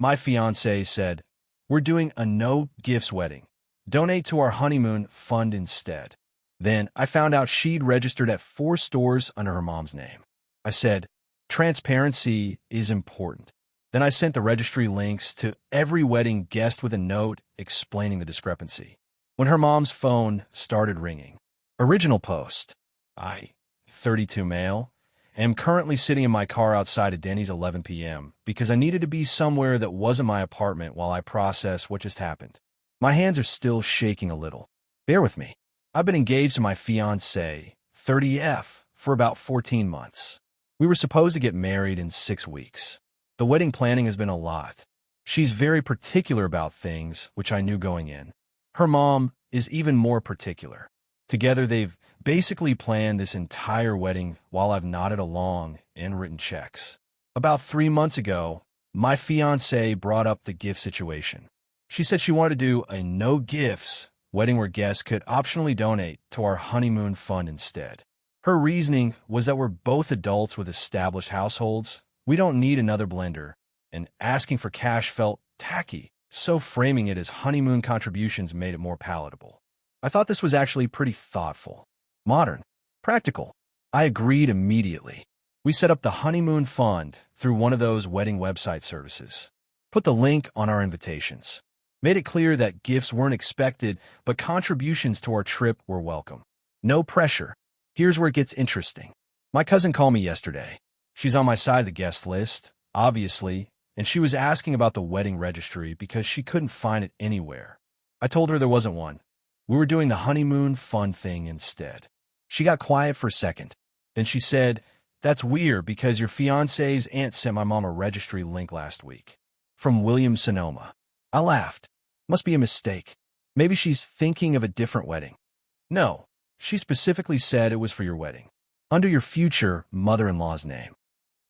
My fiancé said, "We're doing a no-gifts wedding. Donate to our honeymoon fund instead." Then I found out she'd registered at 4 stores under her mom's name. I said, "Transparency is important." Then I sent the registry links to every wedding guest with a note explaining the discrepancy. When her mom's phone started ringing. Original post. I, 32 male, am currently sitting in my car outside of Denny's 11 p.m. because I needed to be somewhere that wasn't my apartment while I process what just happened. My hands are still shaking a little. Bear with me. I've been engaged to my fiancé, 30F, for about 14 months. We were supposed to get married in 6 weeks. The wedding planning has been a lot. She's very particular about things, which I knew going in. Her mom is even more particular. Together, they've basically planned this entire wedding while I've nodded along and written checks. About 3 months ago, my fiancé brought up the gift situation. She said she wanted to do a no-gifts wedding where guests could optionally donate to our honeymoon fund instead. Her reasoning was that we're both adults with established households. We don't need another blender, and asking for cash felt tacky, so framing it as honeymoon contributions made it more palatable. I thought this was actually pretty thoughtful, modern, practical. I agreed immediately. We set up the honeymoon fund through one of those wedding website services. Put the link on our invitations. Made it clear that gifts weren't expected, but contributions to our trip were welcome. No pressure. Here's where it gets interesting. My cousin called me yesterday. She's on my side of the guest list, obviously, and she was asking about the wedding registry because she couldn't find it anywhere. I told her there wasn't one. We were doing the honeymoon fun thing instead. She got quiet for a second. Then she said, "That's weird because your fiancé's aunt sent my mom a registry link last week." From Williams-Sonoma. I laughed. Must be a mistake. Maybe she's thinking of a different wedding. No, she specifically said it was for your wedding, under your future mother-in-law's name.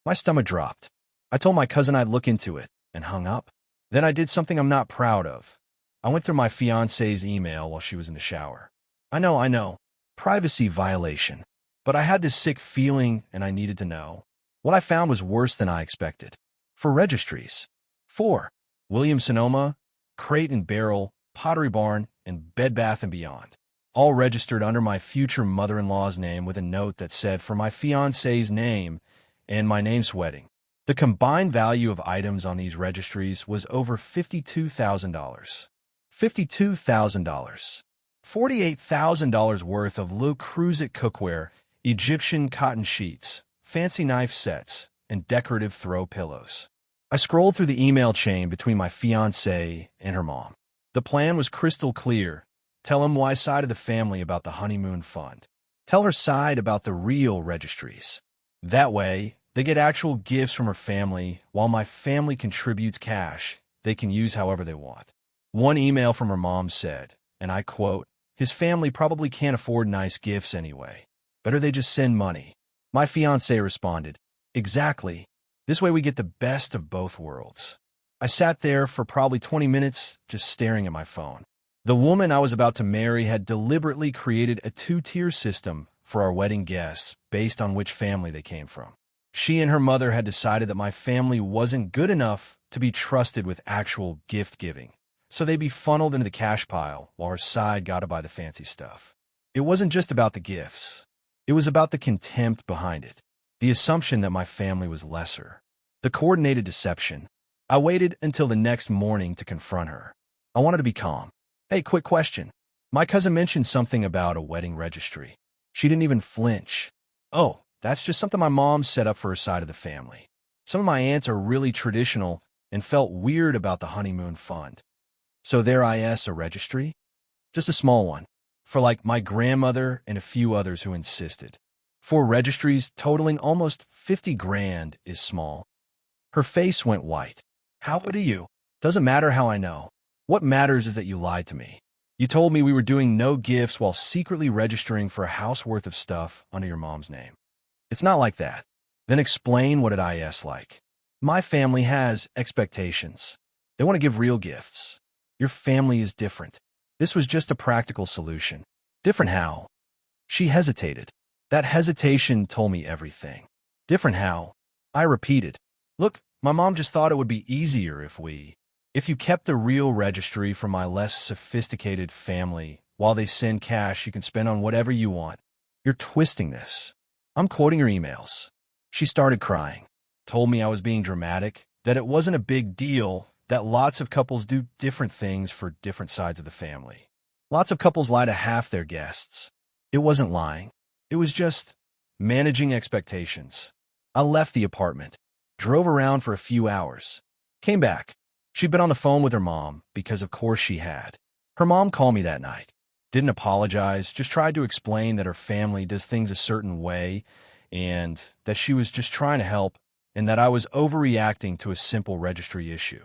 My stomach dropped. I told my cousin I'd look into it and hung up. Then I did something I'm not proud of. I went through my fiancé's email while she was in the shower. I know. Privacy violation. But I had this sick feeling and I needed to know. What I found was worse than I expected. For registries. 4. Williams-Sonoma, Crate and Barrel, Pottery Barn, and Bed Bath & Beyond. All registered under my future mother-in-law's name with a note that said for my fiancé's name and my name's wedding. The combined value of items on these registries was over $52,000. $52,000. $48,000 worth of Le Creuset cookware, Egyptian cotton sheets, fancy knife sets, and decorative throw pillows. I scrolled through the email chain between my fiancé and her mom. The plan was crystal clear. Tell my side of the family about the honeymoon fund. Tell her side about the real registries. That way, they get actual gifts from her family, while my family contributes cash they can use however they want. One email from her mom said, and I quote, "His family probably can't afford nice gifts anyway. Better they just send money." My fiancé responded, "Exactly. This way we get the best of both worlds." I sat there for probably 20 minutes just staring at my phone. The woman I was about to marry had deliberately created a 2-tier system for our wedding guests based on which family they came from. She and her mother had decided that my family wasn't good enough to be trusted with actual gift giving, so they'd be funneled into the cash pile while her side got to buy the fancy stuff. It wasn't just about the gifts. It was about the contempt behind it, the assumption that my family was lesser, the coordinated deception. I waited until the next morning to confront her. I wanted to be calm. "Hey, quick question. My cousin mentioned something about a wedding registry." She didn't even flinch. "Oh, that's just something my mom set up for her side of the family. Some of my aunts are really traditional and felt weird about the honeymoon fund. So there is a registry? Just a small one. For like my grandmother and a few others who insisted. 4 registries totaling almost 50 grand is small." Her face went white. "How do you? Doesn't matter how I know. What matters is that you lied to me. You told me we were doing no gifts while secretly registering for a house worth of stuff under your mom's name. It's not like that. Then explain what it is like. My family has expectations. They want to give real gifts. Your family is different. This was just a practical solution." "Different how?" She hesitated. That hesitation told me everything. "Different how?" I repeated. "Look, My mom just thought it would be easier if you kept the real registry for my less sophisticated family. While they send cash you can spend on whatever you want. You're twisting this. I'm quoting her emails. She started crying, told me I was being dramatic, that it wasn't a big deal, that lots of couples do different things for different sides of the family. Lots of couples lie to half their guests. It wasn't lying. It was just managing expectations. I left the apartment, drove around for a few hours, came back. She'd been on the phone with her mom, because of course she had. Her mom called me that night. Didn't apologize, just tried to explain that her family does things a certain way and that she was just trying to help and that I was overreacting to a simple registry issue.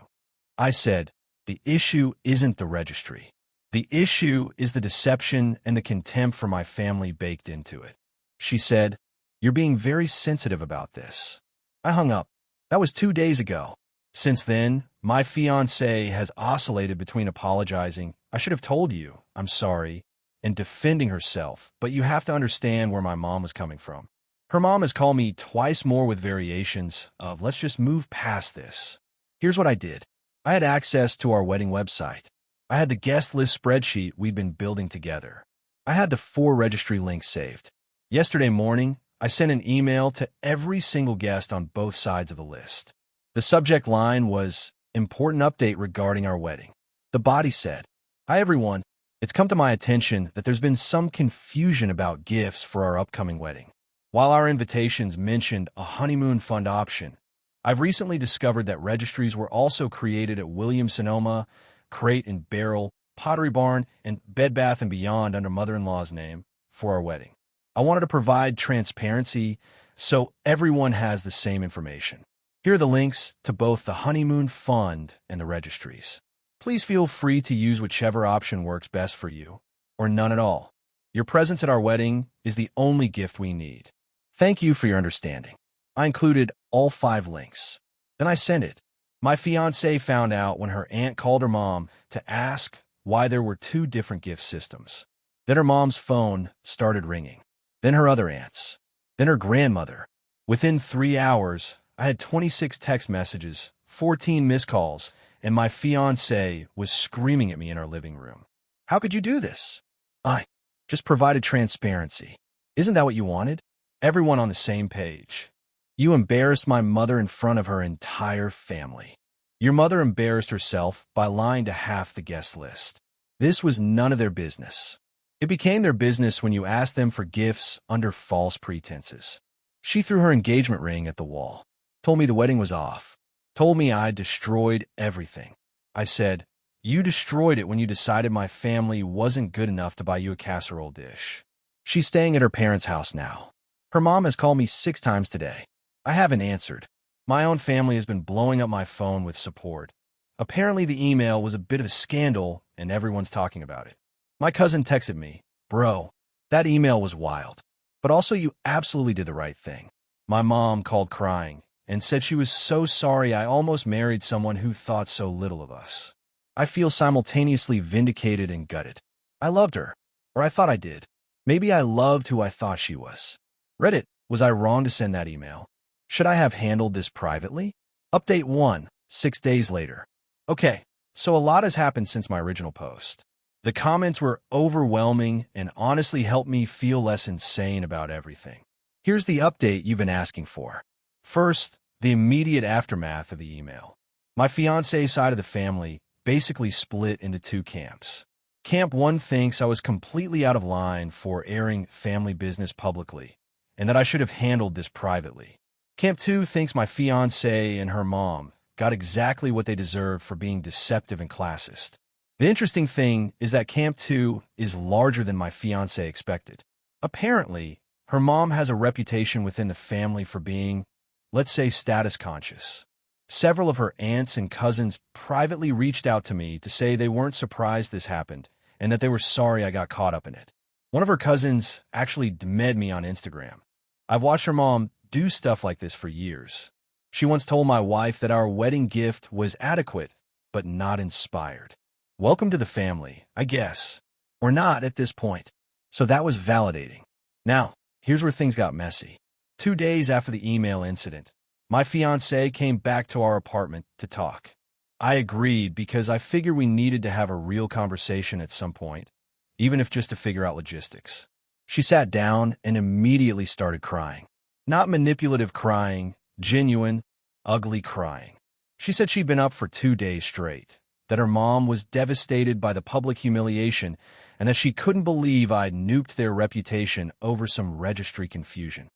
I said, the issue isn't the registry. The issue is the deception and the contempt for my family baked into it. She said, you're being very sensitive about this. I hung up. That was 2 days ago. Since then, my fiancée has oscillated between apologizing, I should have told you, I'm sorry, and defending herself, but you have to understand where my mom was coming from. Her mom has called me twice more with variations of, let's just move past this. Here's what I did. I had access to our wedding website. I had the guest list spreadsheet we'd been building together. I had the 4 registry links saved. Yesterday morning, I sent an email to every single guest on both sides of the list. The subject line was, important update regarding our wedding. The body said, hi everyone, it's come to my attention that there's been some confusion about gifts for our upcoming wedding. While our invitations mentioned a honeymoon fund option, I've recently discovered that registries were also created at Williams-Sonoma, Crate and Barrel, Pottery Barn, and Bed Bath & Beyond under mother-in-law's name for our wedding. I wanted to provide transparency so everyone has the same information. Here are the links to both the honeymoon fund and the registries. Please feel free to use whichever option works best for you, or none at all. Your presence at our wedding is the only gift we need. Thank you for your understanding. I included all 5 links. Then I sent it. My fiancée found out when her aunt called her mom to ask why there were 2 different gift systems. Then her mom's phone started ringing. Then her other aunt's. Then her grandmother. Within 3 hours, I had 26 text messages, 14 missed calls, and my fiancée was screaming at me in our living room. How could you do this? I just provided transparency. Isn't that what you wanted? Everyone on the same page. You embarrassed my mother in front of her entire family. Your mother embarrassed herself by lying to half the guest list. This was none of their business. It became their business when you asked them for gifts under false pretenses. She threw her engagement ring at the wall, told me the wedding was off, told me I'd destroyed everything. I said, you destroyed it when you decided my family wasn't good enough to buy you a casserole dish. She's staying at her parents' house now. Her mom has called me 6 times today. I haven't answered. My own family has been blowing up my phone with support. Apparently the email was a bit of a scandal and everyone's talking about it. My cousin texted me, bro, that email was wild. But also you absolutely did the right thing. My mom called crying and said she was so sorry I almost married someone who thought so little of us. I feel simultaneously vindicated and gutted. I loved her, or I thought I did. Maybe I loved who I thought she was. Reddit, was I wrong to send that email? Should I have handled this privately? Update 1, 6 days later. Okay, so a lot has happened since my original post. The comments were overwhelming and honestly helped me feel less insane about everything. Here's the update you've been asking for. First, the immediate aftermath of the email. My fiancé's side of the family basically split into 2 camps. Camp 1 thinks I was completely out of line for airing family business publicly, and that I should have handled this privately. Camp 2 thinks my fiancée and her mom got exactly what they deserved for being deceptive and classist. The interesting thing is that Camp 2 is larger than my fiancée expected. Apparently, her mom has a reputation within the family for being, let's say, status conscious. Several of her aunts and cousins privately reached out to me to say they weren't surprised this happened and that they were sorry I got caught up in it. One of her cousins actually DM'd me on Instagram. I've watched her mom do stuff like this for years. She once told my wife that our wedding gift was adequate, but not inspired. Welcome to the family, I guess. Or not at this point. So that was validating. Now, here's where things got messy. 2 days after the email incident, My fiancée came back to our apartment to talk. I agreed because I figured we needed to have a real conversation at some point, even if just to figure out logistics. She sat down and immediately started crying. Not manipulative crying, genuine, ugly crying. She said she'd been up for 2 days straight, that her mom was devastated by the public humiliation, and that she couldn't believe I'd nuked their reputation over some registry confusion.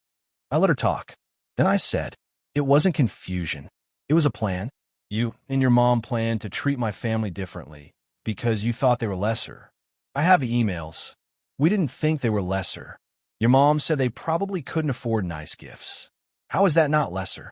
I let her talk. Then I said, it wasn't confusion. It was a plan. You and your mom planned to treat my family differently because you thought they were lesser. I have emails. We didn't think they were lesser. Your mom said they probably couldn't afford nice gifts. How is that not lesser?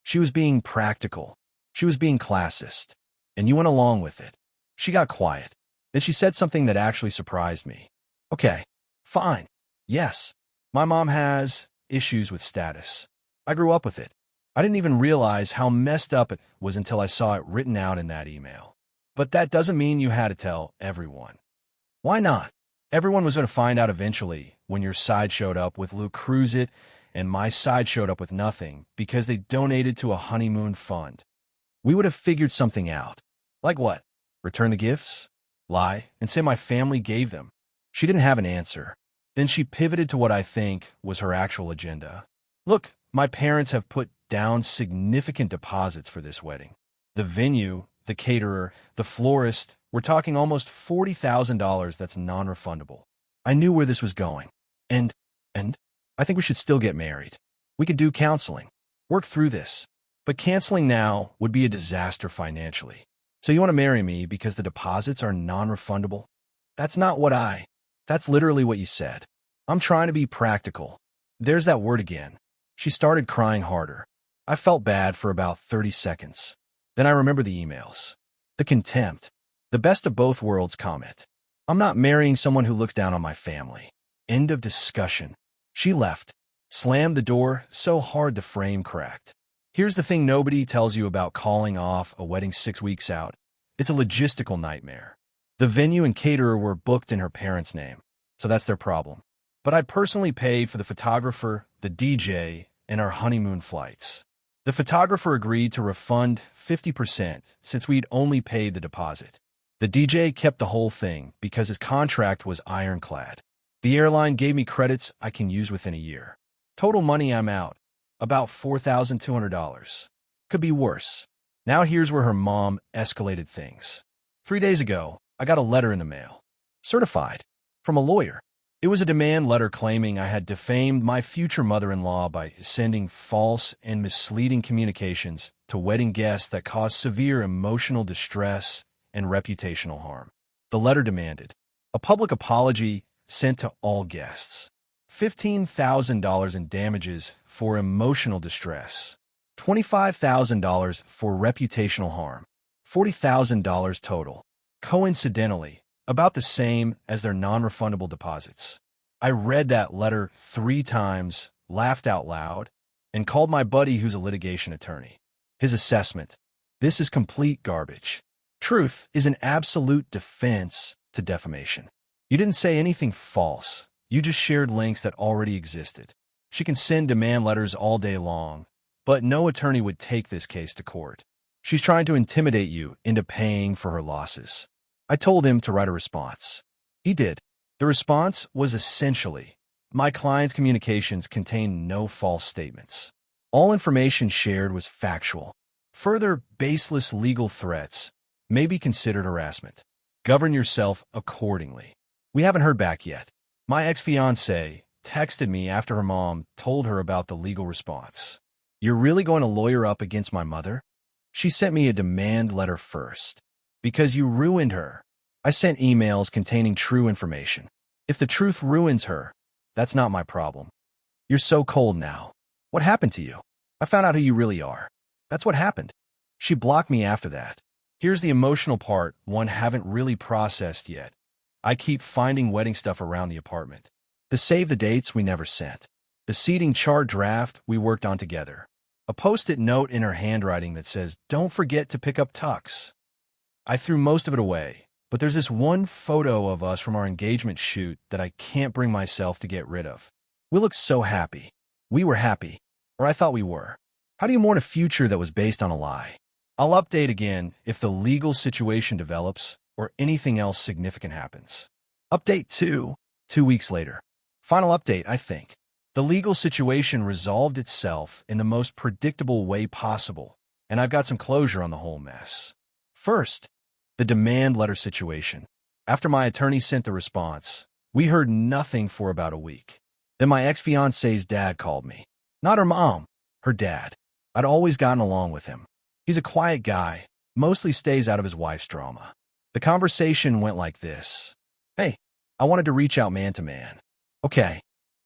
She was being practical. She was being classist. And you went along with it. She got quiet. Then she said something that actually surprised me. Okay, fine. Yes, my mom has issues with status. I grew up with it. I didn't even realize how messed up it was until I saw it written out in that email. But that doesn't mean you had to tell everyone. Why not? Everyone was going to find out eventually when your side showed up with Luke Cruisit and my side showed up with nothing because they donated to a honeymoon fund. We would have figured something out. Like what? Return the gifts? Lie and say my family gave them. She didn't have an answer. Then she pivoted to what I think was her actual agenda. Look, my parents have put down significant deposits for this wedding. The venue, the caterer, the florist, we're talking almost $40,000 that's non-refundable. I knew where this was going. And I think we should still get married. We could do counseling. Work through this. But canceling now would be a disaster financially. So you want to marry me because the deposits are non-refundable? That's not what That's literally what you said. I'm trying to be practical. There's that word again. She started crying harder. I felt bad for about 30 seconds. Then I remember the emails. The contempt. The best of both worlds comment. I'm not marrying someone who looks down on my family. End of discussion. She left. Slammed the door so hard the frame cracked. Here's the thing nobody tells you about calling off a wedding 6 weeks out. It's a logistical nightmare. The venue and caterer were booked in her parents' name, so that's their problem. But I personally paid for the photographer, the DJ, and our honeymoon flights. The photographer agreed to refund 50% since we'd only paid the deposit. The DJ kept the whole thing because his contract was ironclad. The airline gave me credits I can use within a year. Total money I'm out, about $4,200. Could be worse. Now here's where her mom escalated things. 3 days ago, I got a letter in the mail. Certified. From a lawyer. It was a demand letter claiming I had defamed my future mother-in-law by sending false and misleading communications to wedding guests that caused severe emotional distress and reputational harm. The letter demanded a public apology sent to all guests, $15,000 in damages for emotional distress, $25,000 for reputational harm, $40,000 total. Coincidentally, about the same as their non-refundable deposits. I read that letter 3 times, laughed out loud, and called my buddy who's a litigation attorney. His assessment: this is complete garbage. Truth is an absolute defense to defamation. You didn't say anything false. You just shared links that already existed. She can send demand letters all day long, but no attorney would take this case to court. She's trying to intimidate you into paying for her losses. I told him to write a response. He did. The response was essentially, my client's communications contained no false statements. All information shared was factual. Further baseless legal threats may be considered harassment. Govern yourself accordingly. We haven't heard back yet. My ex-fiancée texted me after her mom told her about the legal response. You're really going to lawyer up against my mother? She sent me a demand letter first. Because you ruined her. I sent emails containing true information. If the truth ruins her, that's not my problem. You're so cold now. What happened to you? I found out who you really are. That's what happened. She blocked me after that. Here's the emotional part one haven't really processed yet. I keep finding wedding stuff around the apartment. The save the dates we never sent. The seating chart draft we worked on together. A post-it note in her handwriting that says, don't forget to pick up tux. I threw most of it away, but there's this one photo of us from our engagement shoot that I can't bring myself to get rid of. We look so happy. We were happy, or I thought we were. How do you mourn a future that was based on a lie? I'll update again if the legal situation develops or anything else significant happens. Update 2, 2 weeks later. Final update, I think. The legal situation resolved itself in the most predictable way possible, and I've got some closure on the whole mess. First, the demand letter situation. After my attorney sent the response, we heard nothing for about a week. Then my ex-fiancée's dad called me. Not her mom, her dad. I'd always gotten along with him. He's a quiet guy, mostly stays out of his wife's drama. The conversation went like this. Hey, I wanted to reach out man to man. Okay,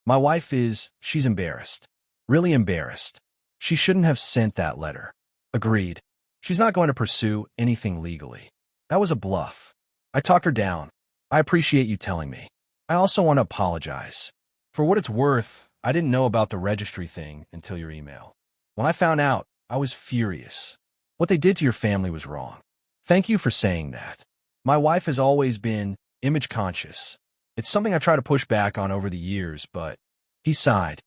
my wife she's embarrassed. Really embarrassed. She shouldn't have sent that letter. Agreed. She's not going to pursue anything legally. That was a bluff. I talked her down. I appreciate you telling me. I also want to apologize. For what it's worth, I didn't know about the registry thing until your email. When I found out, I was furious. What they did to your family was wrong. Thank you for saying that. My wife has always been image conscious. It's something I've tried to push back on over the years, but he sighed.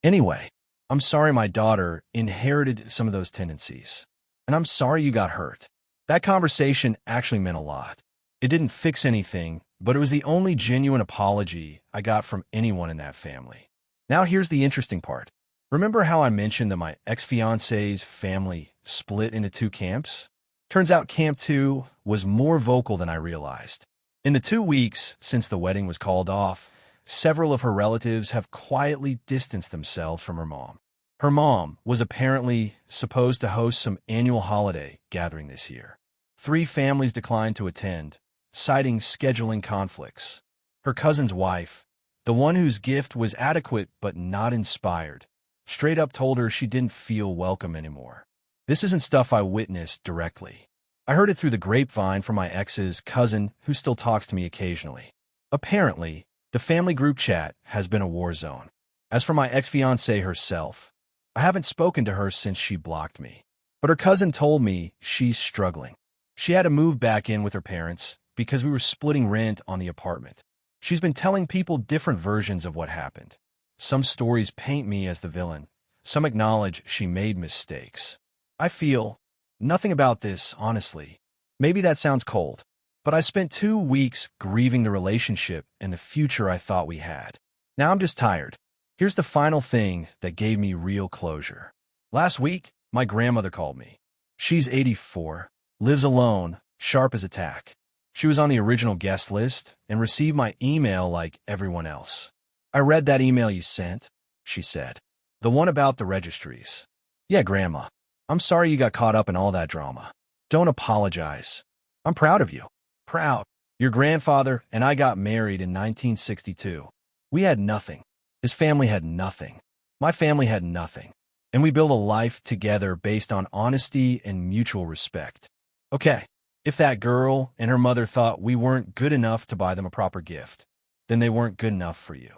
Anyway, I'm sorry my daughter inherited some of those tendencies. And I'm sorry you got hurt. That conversation actually meant a lot. It didn't fix anything, but it was the only genuine apology I got from anyone in that family. Now here's the interesting part. Remember how I mentioned that my ex-fiancée's family split into 2 camps? Turns out Camp 2 was more vocal than I realized. In the 2 weeks since the wedding was called off, several of her relatives have quietly distanced themselves from her mom. Her mom was apparently supposed to host some annual holiday gathering this year. 3 families declined to attend, citing scheduling conflicts. Her cousin's wife, the one whose gift was adequate but not inspired, straight up told her she didn't feel welcome anymore. This isn't stuff I witnessed directly. I heard it through the grapevine from my ex's cousin who still talks to me occasionally. Apparently, the family group chat has been a war zone. As for my ex-fiancée herself, I haven't spoken to her since she blocked me. But her cousin told me she's struggling. She had to move back in with her parents because we were splitting rent on the apartment. She's been telling people different versions of what happened. Some stories paint me as the villain. Some acknowledge she made mistakes. I feel nothing about this, honestly. Maybe that sounds cold, but I spent 2 weeks grieving the relationship and the future I thought we had. Now I'm just tired. Here's the final thing that gave me real closure. Last week, my grandmother called me. She's 84, lives alone, sharp as a tack. She was on the original guest list and received my email like everyone else. I read that email you sent, she said. The one about the registries. Yeah, Grandma. I'm sorry you got caught up in all that drama. Don't apologize. I'm proud of you. Proud. Your grandfather and I got married in 1962. We had nothing. His family had nothing. My family had nothing. And we built a life together based on honesty and mutual respect. Okay, if that girl and her mother thought we weren't good enough to buy them a proper gift, then they weren't good enough for you.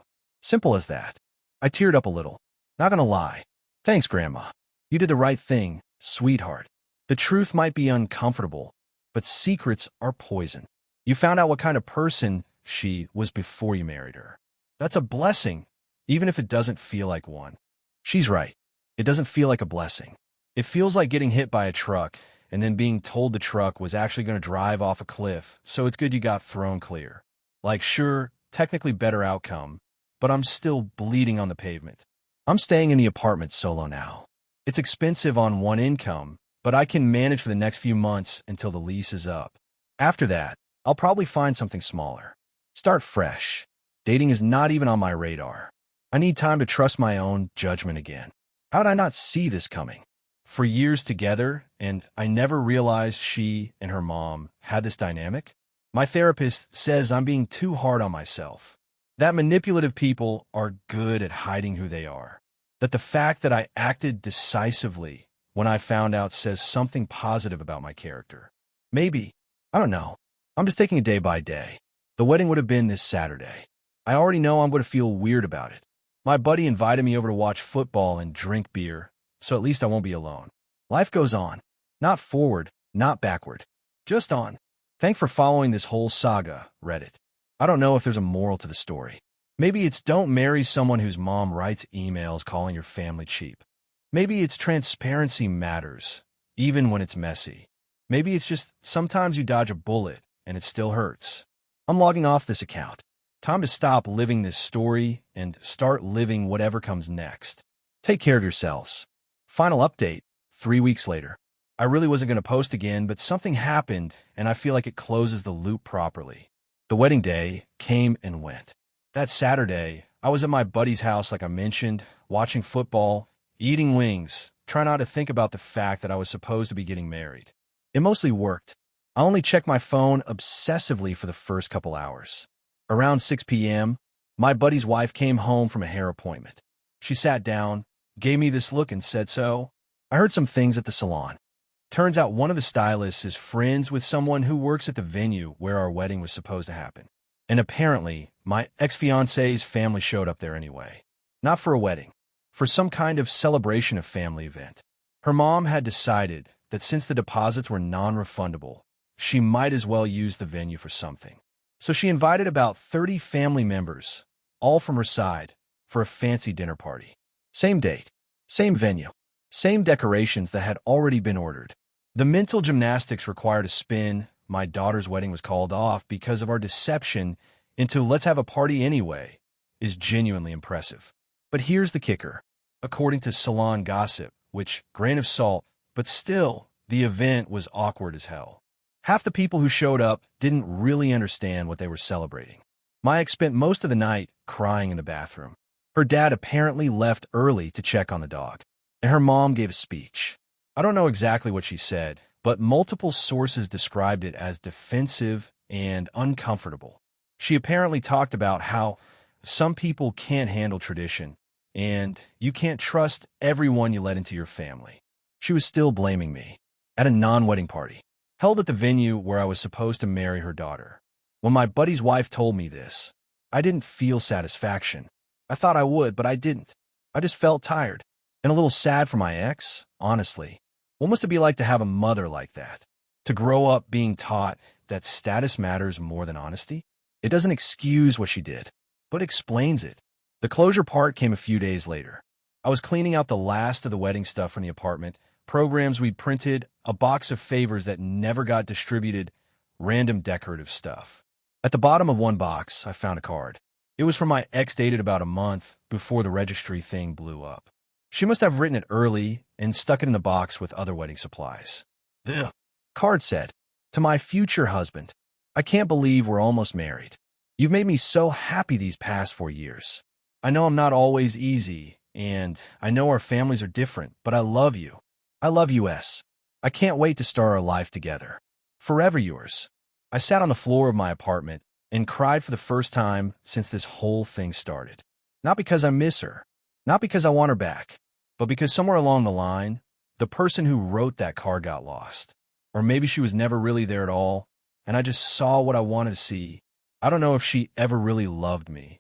Simple as that. I teared up a little. Not gonna lie. Thanks, Grandma. You did the right thing, sweetheart. The truth might be uncomfortable, but secrets are poison. You found out what kind of person she was before you married her. That's a blessing, even if it doesn't feel like one. She's right. It doesn't feel like a blessing. It feels like getting hit by a truck and then being told the truck was actually going to drive off a cliff, so it's good you got thrown clear. Like, sure, technically better outcome, but I'm still bleeding on the pavement. I'm staying in the apartment solo now. It's expensive on one income, but I can manage for the next few months until the lease is up. After that, I'll probably find something smaller. Start fresh. Dating is not even on my radar. I need time to trust my own judgment again. How did I not see this coming? For years together, and I never realized she and her mom had this dynamic? My therapist says I'm being too hard on myself. That manipulative people are good at hiding who they are. That the fact that I acted decisively when I found out says something positive about my character. Maybe. I don't know. I'm just taking it day by day. The wedding would have been this Saturday. I already know I'm going to feel weird about it. My buddy invited me over to watch football and drink beer, so at least I won't be alone. Life goes on. Not forward, not backward. Just on. Thanks for following this whole saga, Reddit. I don't know if there's a moral to the story. Maybe it's don't marry someone whose mom writes emails calling your family cheap. Maybe it's transparency matters, even when it's messy. Maybe it's just sometimes you dodge a bullet and it still hurts. I'm logging off this account. Time to stop living this story and start living whatever comes next. Take care of yourselves. Final update, 3 weeks later. I really wasn't going to post again, but something happened and I feel like it closes the loop properly. The wedding day came and went. That Saturday, I was at my buddy's house like I mentioned, watching football, eating wings, trying not to think about the fact that I was supposed to be getting married. It mostly worked. I only checked my phone obsessively for the first couple hours. Around 6 p.m., my buddy's wife came home from a hair appointment. She sat down, gave me this look and said so. I heard some things at the salon. Turns out one of the stylists is friends with someone who works at the venue where our wedding was supposed to happen. And apparently, my ex-fiancée's family showed up there anyway. Not for a wedding, for some kind of celebration of family event. Her mom had decided that since the deposits were non-refundable, she might as well use the venue for something. So she invited about 30 family members, all from her side, for a fancy dinner party. Same date, same venue, same decorations that had already been ordered. The mental gymnastics required to spin my daughter's wedding was called off because of our deception into let's have a party anyway is genuinely impressive. But here's the kicker. According to salon gossip, which, grain of salt, but still, the event was awkward as hell. Half the people who showed up didn't really understand what they were celebrating. My ex spent most of the night crying in the bathroom. Her dad apparently left early to check on the dog, and her mom gave a speech. I don't know exactly what she said, but multiple sources described it as defensive and uncomfortable. She apparently talked about how some people can't handle tradition, and you can't trust everyone you let into your family. She was still blaming me. At a non-wedding party, held at the venue where I was supposed to marry her daughter. When my buddy's wife told me this, I didn't feel satisfaction. I thought I would, but I didn't. I just felt tired and a little sad for my ex, honestly. What must it be like to have a mother like that? To grow up being taught that status matters more than honesty? It doesn't excuse what she did, but explains it. The closure part came a few days later. I was cleaning out the last of the wedding stuff from the apartment, programs we'd printed, a box of favors that never got distributed, random decorative stuff. At the bottom of one box, I found a card. It was from my ex dated about a month before the registry thing blew up. She must have written it early and stuck it in the box with other wedding supplies. The card said, "To my future husband, I can't believe we're almost married. You've made me so happy these past 4 years. I know I'm not always easy, and I know our families are different, but I love you. I love you, S. I can't wait to start our life together. Forever yours." I sat on the floor of my apartment and cried for the first time since this whole thing started. Not because I miss her, not because I want her back, but because somewhere along the line, the person who wrote that card got lost. Or maybe she was never really there at all, and I just saw what I wanted to see. I don't know if she ever really loved me,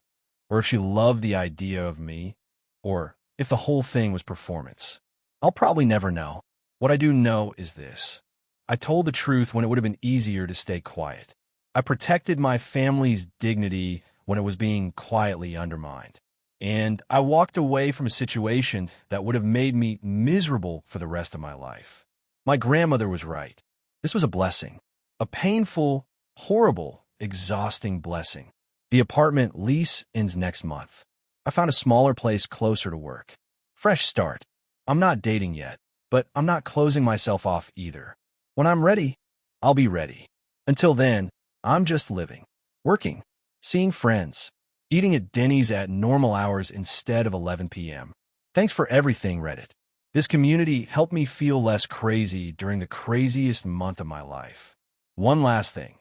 or if she loved the idea of me, or if the whole thing was performance. I'll probably never know. What I do know is this. I told the truth when it would have been easier to stay quiet. I protected my family's dignity when it was being quietly undermined. And I walked away from a situation that would have made me miserable for the rest of my life. My grandmother was right. This was a blessing. A painful, horrible, exhausting blessing. The apartment lease ends next month. I found a smaller place closer to work. Fresh start. I'm not dating yet, but I'm not closing myself off either. When I'm ready, I'll be ready. Until then, I'm just living, working, seeing friends, eating at Denny's at normal hours instead of 11 p.m. Thanks for everything, Reddit. This community helped me feel less crazy during the craziest month of my life. One last thing.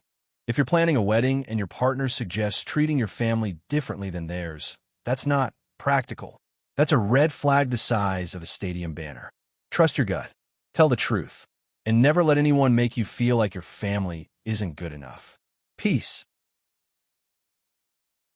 If you're planning a wedding and your partner suggests treating your family differently than theirs, that's not practical. That's a red flag the size of a stadium banner. Trust your gut. Tell the truth. And never let anyone make you feel like your family isn't good enough. Peace.